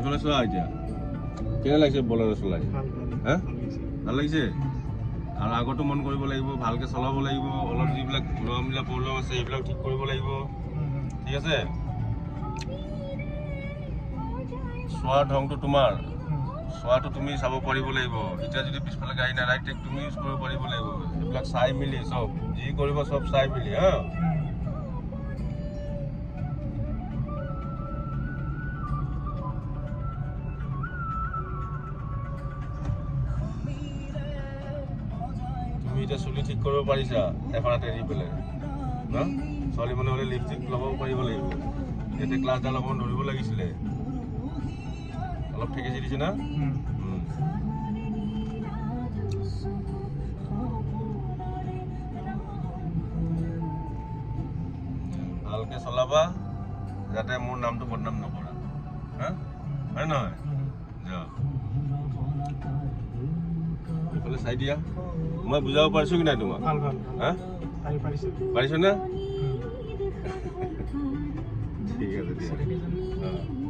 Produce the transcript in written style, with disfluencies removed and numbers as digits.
এইফালে চোৱা এতিয়া কেনে লাগিছে বলেৰো চলাই হা ভাল লাগিছে আৰু আগতো মন কৰিব লাগিব ভালকে চলাব লাগিব অলপ যিবিলাক নৰমিলা প্ৰব্লেম আছে এইবিলাক ঠিক কৰিব লাগিব ঠিক আছে চোৱা ঢংটো তোমাৰ চোৱাটো তুমি চাব পাৰিব লাগিব এতিয়া যদি পিছফালে গাড়ী নাৰায় ঠিক তুমি ইউজ কৰিব পাৰিব লাগিব এইবিলাক চাই মিলি চব যি কৰিব চব চাই মিলি হা তুমি এতিয়া চুলি ঠিক কৰিব পাৰিছা এখনতে এৰি পেলাই না ছোৱালী মানুহ হ'লে লিপষ্টিক লগাব পাৰিব লাগিব এতিয়া ক্লাছডাল অকণমান ধৰিব লাগিছিলে অলপ ঠেকেচি দিছে না ভালকে চলাবা যাতে মোৰ নামটো বদনাম নকৰা হা হয় নহয় যা এইফালে চাই দিয়া মই বুজাব পাৰিছো কি নাই তোমাক হা পাৰিছো না ঠিক আছে দিয়া